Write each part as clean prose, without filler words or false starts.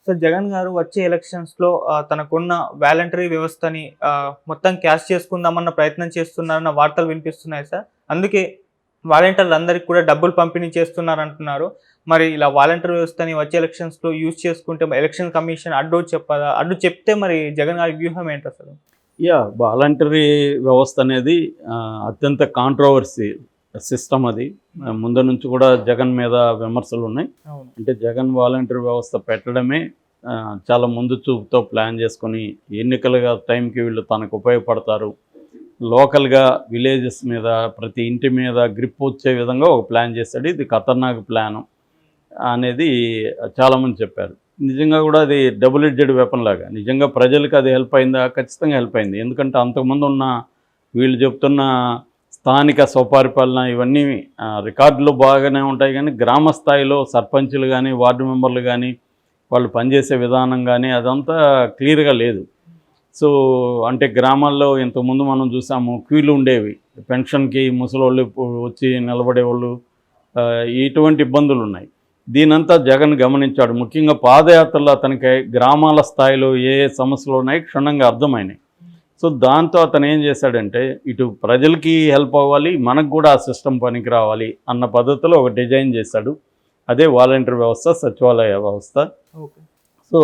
So Jagan గారు వచ్చే ఎలక్షన్స్‌లో తనకున్న వాలంటరీ వ్యవస్థని మొత్తం క్యాష్ చేసుకుందామన్న ప్రయత్నం చేస్తున్నారన్న వార్తలు వినిపిస్తున్నాయి సార్. అందుకే వాలంటీర్లందరికి కూడా డబ్బులు పంపిణీ చేస్తున్నారంటున్నారు. మరి ఇలా వాలంటరీ వ్యవస్థని వచ్చే ఎలక్షన్స్‌లో యూజ్ చేసుకుంటే ఎలక్షన్ కమిషన్ అడ్డు చెప్పదా? అడ్డు చెప్తే మరి జగన్ గారి వ్యూహం ఏంటసలు? వాలంటరీ వ్యవస్థ అనేది అత్యంత కాంట్రోవర్సీ సిస్టమ్ అది. ముందు నుంచి కూడా జగన్ మీద విమర్శలు ఉన్నాయి. అవును. అంటే జగన్ వాలంటరీ వ్యవస్థ పెట్టడమే చాలా ముందు చూపుతో ప్లాన్ చేసుకొని ఎన్నికలుగా టైంకి వీళ్ళు తనకు ఉపయోగపడతారు, లోకల్గా విలేజెస్ మీద ప్రతి ఇంటి మీద గ్రిప్ వచ్చే విధంగా ఒక ప్లాన్ చేశాడు. ఇది ఖతర్నాక్ ప్లాను అనేది చాలామంది చెప్పారు. నిజంగా కూడా అది డబుల్ ఎడ్జెడ్ వెపన్ లాగా. నిజంగా ప్రజలకు అది హెల్ప్ అయిందా? ఖచ్చితంగా హెల్ప్ అయింది. ఎందుకంటే అంతకుముందు ఉన్న వీళ్ళు చెప్తున్న స్థానిక స్వపరిపాలన ఇవన్నీ రికార్డులు బాగానే ఉంటాయి, కానీ గ్రామ స్థాయిలో సర్పంచులు కానీ వార్డు మెంబర్లు కానీ వాళ్ళు పనిచేసే విధానం కానీ అదంతా క్లియర్గా లేదు. సో అంటే గ్రామాల్లో ఇంతకుముందు మనం చూసాము, క్యూలు ఉండేవి పెన్షన్కి, ముసలోళ్ళు వచ్చి నిలబడేవాళ్ళు, ఇటువంటి ఇబ్బందులు ఉన్నాయి. దీనంతా జగన్ గమనించాడు. ముఖ్యంగా పాదయాత్రలో అతనికి గ్రామాల స్థాయిలో ఏ సమస్యలు ఉన్నాయి క్షుణ్ణంగా అర్థమైనాయి. సో దాంతో అతను ఏం చేశాడంటే, ఇటు ప్రజలకి హెల్ప్ అవ్వాలి, మనకు కూడా ఆ సిస్టమ్ పనికి రావాలి అన్న పద్ధతిలో ఒక డిజైన్ చేశాడు. అదే వాలంటీర్ వ్యవస్థ, సచివాలయ వ్యవస్థ. సో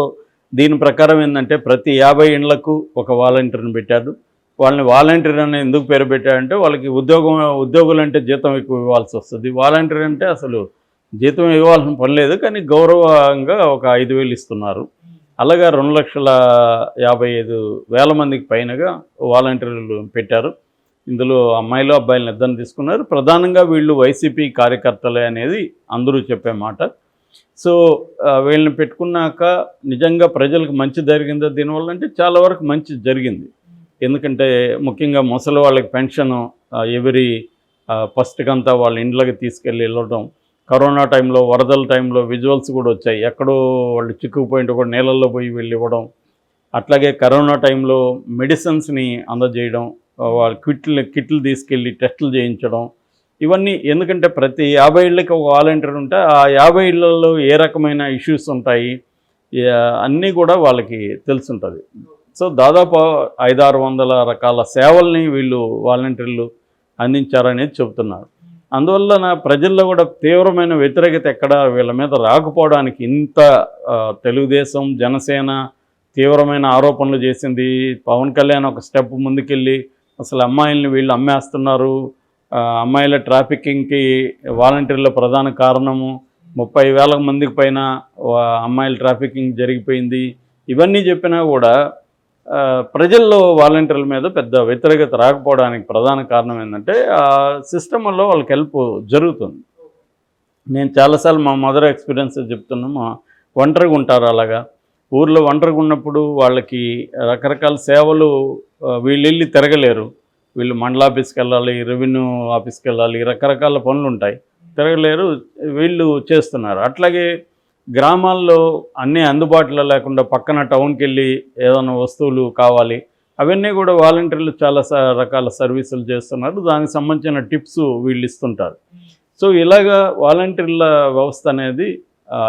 దీని ప్రకారం ఏంటంటే ప్రతి 50 ఇండ్లకు ఒక వాలంటీర్ని పెట్టాడు. వాళ్ళని వాలంటీర్ అని ఎందుకు పేరు పెట్టాడంటే, వాళ్ళకి ఉద్యోగులు అంటే జీతం ఎక్కువ ఇవ్వాల్సి వస్తుంది. వాలంటీర్ అంటే అసలు జీతం ఇవ్వాల్సిన పని లేదు, కానీ గౌరవంగా ఒక 5,000 ఇస్తున్నారు. అలాగా 2,55,000 మందికి పైనగా వాలంటీర్లు పెట్టారు. ఇందులో అమ్మాయిలు అబ్బాయిలను ఇద్దరిని తీసుకున్నారు. ప్రధానంగా వీళ్ళు వైసీపీ కార్యకర్తలే అనేది అందరూ చెప్పే మాట. సో వీళ్ళని పెట్టుకున్నాక నిజంగా ప్రజలకు మంచి జరిగిందా దీనివల్ల అంటే చాలా వరకు మంచి జరిగింది. ఎందుకంటే ముఖ్యంగా ముసలి వాళ్ళకి పెన్షన్ ఎవరి ఫస్ట్కంతా వాళ్ళ ఇండ్లకి తీసుకెళ్ళి వెళ్ళడం, కరోనా టైంలో వరదల టైంలో విజువల్స్ కూడా వచ్చాయి, ఎక్కడో వాళ్ళు చిక్కుకుపోయింటే కూడా నీళ్ళల్లో పోయి వెళ్ళి ఇవ్వడం. అట్లాగే కరోనా టైంలో మెడిసిన్స్ని అందజేయడం, వాళ్ళ కిట్లు తీసుకెళ్ళి టెస్టులు చేయించడం, ఇవన్నీ. ఎందుకంటే ప్రతి 50 ఇళ్ళకి ఒక వాలంటీర్ ఉంటే ఆ 50 ఇళ్లలో ఏ రకమైన ఇష్యూస్ ఉంటాయి అన్నీ కూడా వాళ్ళకి తెలుసుంటుంది. సో దాదాపు 500-600 రకాల సేవల్ని వీళ్ళు వాలంటీర్లు అందించారనేది చెబుతున్నారు. అందువల్ల ప్రజల్లో కూడా తీవ్రమైన వ్యతిరేకత ఎక్కడ వీళ్ళ మీద రాకపోవడానికి ఇంత తెలుగుదేశం, జనసేన తీవ్రమైన ఆరోపణలు చేసింది. పవన్ కళ్యాణ్ ఒక స్టెప్ ముందుకెళ్ళి అసలు అమ్మాయిల్ని వీళ్ళు అమ్మేస్తున్నారు, అమ్మాయిల ట్రాఫికింగ్కి వాలంటీర్ల ప్రధాన కారణము, 30,000 మందికి పైన అమ్మాయిల ట్రాఫికింగ్ జరిగిపోయింది, ఇవన్నీ చెప్పినా కూడా ప్రజల్లో వాలంటీర్ల మీద పెద్ద వ్యతిరేకత రాకపోవడానికి ప్రధాన కారణం ఏంటంటే ఆ సిస్టంలో వాళ్ళకి హెల్ప్ జరుగుతుంది. నేను చాలాసార్లు మా మదర్ ఎక్స్పీరియన్స్ చెప్తున్నాము. ఒంటరిగా ఉంటారు, అలాగా ఊర్లో ఒంటరిగా ఉన్నప్పుడు వాళ్ళకి రకరకాల సేవలు వీళ్ళు వెళ్ళి తిరగలేరు. వీళ్ళు మండల ఆఫీస్కి వెళ్ళాలి, రెవెన్యూ ఆఫీస్కి వెళ్ళాలి, రకరకాల పనులు ఉంటాయి, తిరగలేరు, వీళ్ళు చేస్తున్నారు. అట్లాగే గ్రామాల్లో అన్నీ అందుబాటులో లేకుండా పక్కన టౌన్కి వెళ్ళి ఏదైనా వస్తువులు కావాలి, అవన్నీ కూడా వాలంటీర్లు చాలా రకాల సర్వీసులు చేస్తున్నారు. దానికి సంబంధించిన టిప్స్ వీళ్ళు ఇస్తుంటారు. సో ఇలాగా వాలంటీర్ల వ్యవస్థ అనేది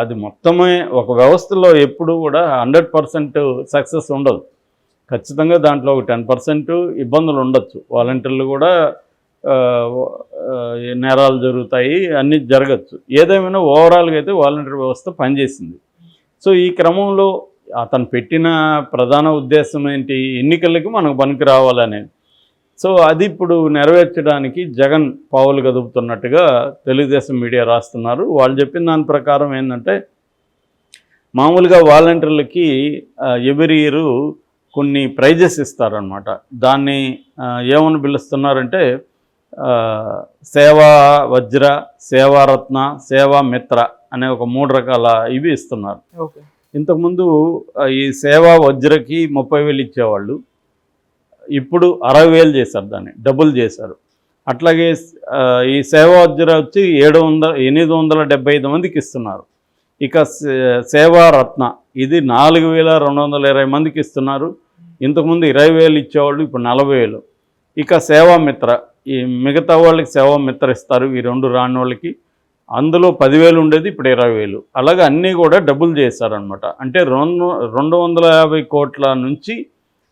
అది మొత్తమే ఒక వ్యవస్థలో ఎప్పుడు కూడా 100% సక్సెస్ ఉండదు. ఖచ్చితంగా దాంట్లో ఒక 10% ఇబ్బందులు ఉండొచ్చు. వాలంటీర్లు కూడా నేరాలు జరుగుతాయి, అన్నీ జరగచ్చు. ఏదేమైనా ఓవరాల్గా అయితే వాలంటీర్ వ్యవస్థ పనిచేసింది. సో ఈ క్రమంలో అతను పెట్టిన ప్రధాన ఉద్దేశం ఏంటి, ఎన్నికలకి మనకు పనికి రావాలనేది. సో అది ఇప్పుడు నెరవేర్చడానికి జగన్ పావులు కదుపుతున్నట్టుగా తెలుగుదేశం మీడియా రాస్తున్నారు. వాళ్ళు చెప్పిన దాని ప్రకారం ఏంటంటే, మామూలుగా వాలంటీర్లకి ఎవ్రీ ఇయర్ కొన్ని ప్రైజెస్ ఇస్తారనమాట. దాన్ని ఏమని పిలుస్తున్నారంటే సేవా వజ్ర, సేవారత్న, సేవా మిత్ర అనే ఒక 3 రకాల ఇవి ఇస్తున్నారు. ఇంతకుముందు ఈ సేవా వజ్రకి 30,000 ఇచ్చేవాళ్ళు, ఇప్పుడు 60,000 చేశారు, దాన్ని డబుల్ చేశారు. అట్లాగే ఈ సేవా వజ్ర వచ్చి 875 మందికి ఇస్తున్నారు. ఇక సేవారత్న ఇది 4,220 మందికి ఇస్తున్నారు. ఇంతకుముందు 20,000 ఇచ్చేవాళ్ళు, ఇప్పుడు 40,000. ఇక సేవామిత్ర, ఈ మిగతా వాళ్ళకి సేవామిత్ర ఇస్తారు, ఈ 2 రాని వాళ్ళకి. అందులో 10,000 ఉండేది ఇప్పుడు 20,000. అలాగే అన్నీ కూడా డబుల్ చేశారనమాట. అంటే 250 కోట్ల నుంచి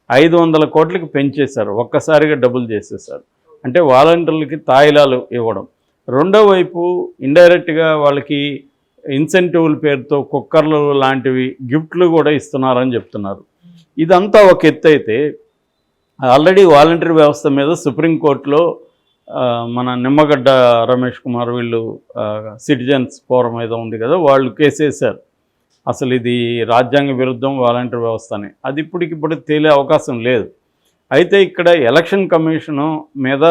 500 కోట్లకి పెంచేశారు. ఒక్కసారిగా డబుల్ చేసేసారు. అంటే వాలంటీర్లకి తాయిలాలు ఇవ్వడం. రెండో వైపు ఇండైరెక్ట్గా వాళ్ళకి ఇన్సెంటివ్ల పేరుతో కుక్కర్లు లాంటివి గిఫ్ట్లు కూడా ఇస్తున్నారని చెప్తున్నారు. ఇదంతా ఒక ఎత్తు అయితే, ఆల్రెడీ వాలంటీర్ వ్యవస్థ మీద సుప్రీంకోర్టులో మన నిమ్మగడ్డ రమేష్ కుమార్ వీళ్ళు సిటిజన్స్ ఫోరం ఏదో ఉంది కదా, వాళ్ళు కేసేశారు. అసలు ఇది రాజ్యాంగ విరుద్ధం వాలంటీర్ వ్యవస్థ అని. అది ఇప్పటికిప్పుడు తేలే అవకాశం లేదు. అయితే ఇక్కడ ఎలక్షన్ కమిషను మీద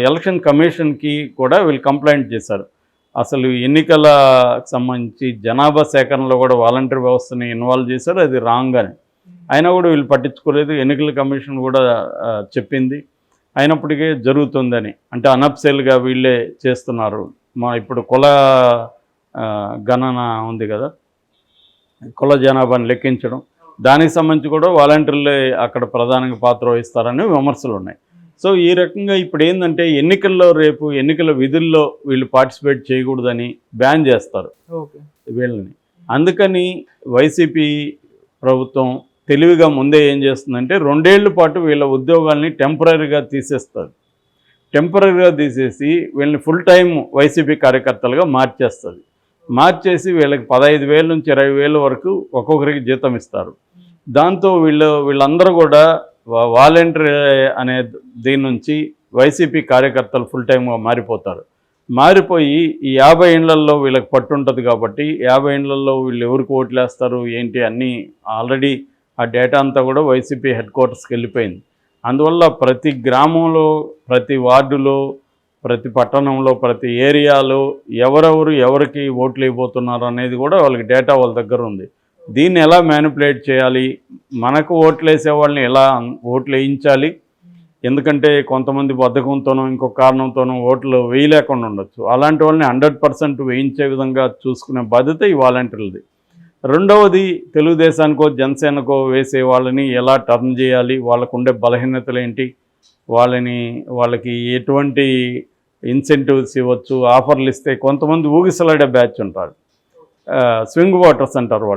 ఎలక్షన్ కమిషన్కి కూడా వీళ్ళు కంప్లైంట్ చేశారు. అసలు ఎన్నికలకు సంబంధించి జనాభా సేకరణలో కూడా వాలంటీర్ వ్యవస్థని ఇన్వాల్వ్ చేశారు, అది రాంగ్ అని. అయినా కూడా వీళ్ళు పట్టించుకోలేదు. ఎన్నికల కమిషన్ కూడా చెప్పింది, అయినప్పటికీ జరుగుతుందని. అంటే అనఫ్సెల్గా వీళ్ళే చేస్తున్నారు. ఇప్పుడు కుల గణన ఉంది కదా, కుల జనాభాని లెక్కించడం, దానికి సంబంధించి కూడా వాలంటీర్లే అక్కడ ప్రధానంగా పాత్ర వహిస్తారని విమర్శలు ఉన్నాయి. సో ఈ రకంగా ఇప్పుడు ఏంటంటే ఎన్నికల్లో రేపు ఎన్నికల విధుల్లో వీళ్ళు పార్టిసిపేట్ చేయకూడదని బ్యాన్ చేస్తారు వీళ్ళని. అందుకని వైసీపీ ప్రభుత్వం తెలివిగా ముందే ఏం చేస్తుందంటే 2 ఏళ్ల పాటు వీళ్ళ ఉద్యోగాల్ని టెంపరీగా తీసేస్తుంది. టెంపరీగా తీసేసి వీళ్ళని ఫుల్ టైం వైసీపీ కార్యకర్తలుగా మార్చేసి వీళ్ళకి 15,000 నుంచి 20,000 వరకు ఒక్కొక్కరికి జీతం ఇస్తారు. దాంతో వీళ్ళందరూ కూడా వాలంటీర్ అనే దీని నుంచి వైసీపీ కార్యకర్తలు ఫుల్ టైమ్గా మారిపోయి ఈ 50 ఏళ్లలో వీళ్ళకి పట్టుంటుంది కాబట్టి 50 ఏళ్లలో వీళ్ళు ఎవరికి ఓట్లు వేస్తారు ఏంటి అన్నీ ఆల్రెడీ ఆ డేటా అంతా కూడా వైసీపీ హెడ్ క్వార్టర్స్కి వెళ్ళిపోయింది. అందువల్ల ప్రతి గ్రామంలో, ప్రతి వార్డులో, ప్రతి పట్టణంలో, ప్రతి ఏరియాలో ఎవరికి ఓట్లు వేయబోతున్నారు అనేది కూడా వాళ్ళకి డేటా వాళ్ళ దగ్గర ఉంది. దీన్ని ఎలా మ్యానిపులేట్ చేయాలి, మనకు ఓట్లు వేసే వాళ్ళని ఎలా ఓట్లు వేయించాలి, ఎందుకంటే కొంతమంది బద్ధకంతోనో ఇంకొక కారణంతోనో ఓట్లు వేయలేకుండా ఉండొచ్చు. అలాంటి వాళ్ళని 100% వేయించే విధంగా చూసుకునే బాధ్యత ఈ వాలంటీర్లది. రెండవది, తెలుగుదేశానికో జనసేనకో వేసే వాళ్ళని ఎలా టర్న్ చేయాలి, వాళ్ళకు ఉండే బలహీనతలు ఏంటి, వాళ్ళకి ఎటువంటి ఇన్సెంటివ్స్ ఇవ్వచ్చు, ఆఫర్లు ఇస్తే. కొంతమంది ఊగిసలాడే బ్యాచ్ ఉంటారు, స్వింగ్ ఓటర్స్ అంటారు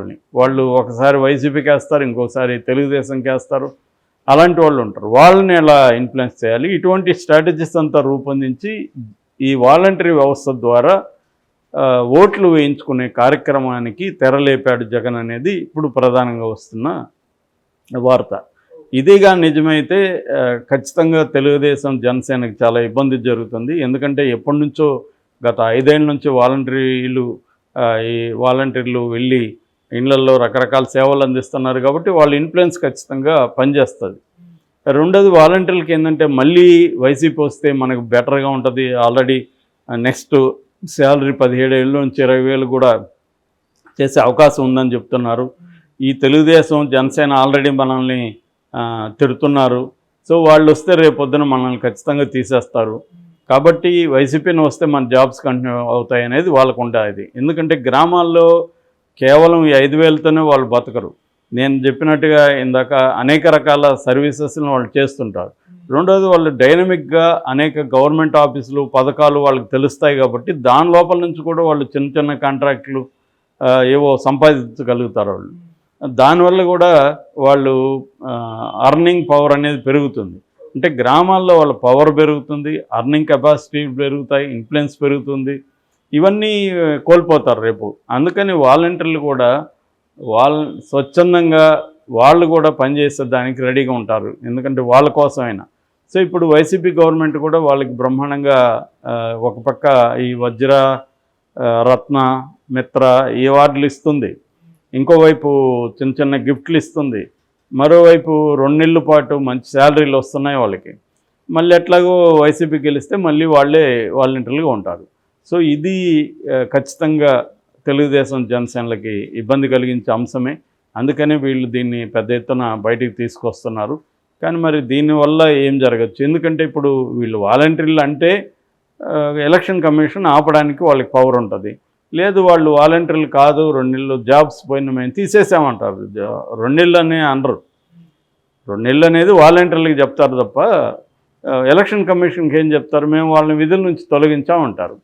వాళ్ళు ఒకసారి వైసీపీకి వేస్తారు, ఇంకోసారి తెలుగుదేశంకి వేస్తారు. అలాంటి వాళ్ళు ఉంటారు. వాళ్ళని ఎలా ఇన్ఫ్లుయెన్స్ చేయాలి, ఇటువంటి స్ట్రాటజీస్ అంతా రూపొందించి ఈ వాలంటరీ వ్యవస్థ ద్వారా ఓట్లు వేయించుకునే కార్యక్రమానికి తెరలేపాడు జగన్ అనేది ఇప్పుడు ప్రధానంగా వస్తున్న వార్త. ఇదిగా నిజమైతే ఖచ్చితంగా తెలుగుదేశం జనసేనకి చాలా ఇబ్బంది జరుగుతుంది. ఎందుకంటే ఎప్పటి నుంచో గత 5 ఏళ్ళ నుంచి ఈ వాలంటీర్లు వెళ్ళి ఇళ్లల్లో రకరకాల సేవలు అందిస్తున్నారు కాబట్టి వాళ్ళ ఇన్ఫ్లుయెన్స్ ఖచ్చితంగా పనిచేస్తుంది. రెండోది, వాలంటీర్లకి ఏంటంటే మళ్ళీ వైసీపీ వస్తే మనకు బెటర్గా ఉంటుంది. ఆల్రెడీ నెక్స్ట్ శాలరీ 17,000 నుంచి 20,000 కూడా చేసే అవకాశం ఉందని చెప్తున్నారు. ఈ తెలుగుదేశం జనసేన ఆల్రెడీ మనల్ని తిడుతున్నారు. సో వాళ్ళు వస్తే రేపొద్దున మనల్ని ఖచ్చితంగా తీసేస్తారు. కాబట్టి వైసీపీని వస్తే మన జాబ్స్ కంటిన్యూ అవుతాయి అనేది వాళ్ళకు ఉండేది. ఎందుకంటే గ్రామాల్లో కేవలం ఈ 5,000తోనే వాళ్ళు బతకరు. నేను చెప్పినట్టుగా ఇందాక అనేక రకాల సర్వీసెస్ని వాళ్ళు చేస్తుంటారు. రెండోది, వాళ్ళు డైనమిక్గా అనేక గవర్నమెంట్ ఆఫీసులు, పథకాలు వాళ్ళకి తెలుస్తాయి కాబట్టి దాని లోపల నుంచి కూడా వాళ్ళు చిన్న చిన్న కాంట్రాక్టులు ఏవో సంపాదించగలుగుతారు. దానివల్ల కూడా వాళ్ళు అర్నింగ్ పవర్ అనేది పెరుగుతుంది. అంటే గ్రామాల్లో వాళ్ళ పవర్ పెరుగుతుంది, అర్నింగ్ కెపాసిటీ పెరుగుతాయి, ఇన్ఫ్లుయెన్స్ పెరుగుతుంది. ఇవన్నీ కోల్పోతారు రేపు. అందుకని వాలంటీర్లు కూడా స్వచ్ఛందంగా వాళ్ళు కూడా పనిచేసే దానికి రెడీగా ఉంటారు, ఎందుకంటే వాళ్ళ కోసమైనా. సో ఇప్పుడు వైసీపీ గవర్నమెంట్ కూడా వాళ్ళకి బ్రహ్మాండంగా ఒక పక్క ఈ వజ్ర, రత్న, మిత్ర ఈ అవార్డులు ఇస్తుంది, ఇంకోవైపు చిన్న చిన్న గిఫ్ట్లు ఇస్తుంది, మరోవైపు 2 నెలల పాటు మంచి శాలరీలు వస్తున్నాయి వాళ్ళకి. మళ్ళీ ఎట్లాగో వైసీపీ గెలిస్తే మళ్ళీ వాళ్ళే వాలంటీర్లుగా ఉంటారు. సో ఇది ఖచ్చితంగా తెలుగుదేశం జనసేనలకి ఇబ్బంది కలిగించే అంశమే. అందుకనే వీళ్ళు దీన్ని పెద్ద ఎత్తున బయటికి తీసుకొస్తున్నారు. కానీ మరి దీనివల్ల ఏం జరగచ్చు, ఎందుకంటే ఇప్పుడు వీళ్ళు వాలంటీర్లు అంటే ఎలక్షన్ కమిషన్ ఆపడానికి వాళ్ళకి పవర్ ఉంటుంది. లేదు, వాళ్ళు వాలంటీర్లు కాదు, 2 నెలలు జాబ్స్ పోయిన మేము తీసేసామంటారు. 2 నెలలు అని అనరు. 2 నెలలు అనేది వాలంటీర్లకు చెప్తారు తప్ప ఎలక్షన్ కమిషన్కి ఏం చెప్తారు, మేము వాళ్ళని విధుల నుంచి తొలగించామంటారు.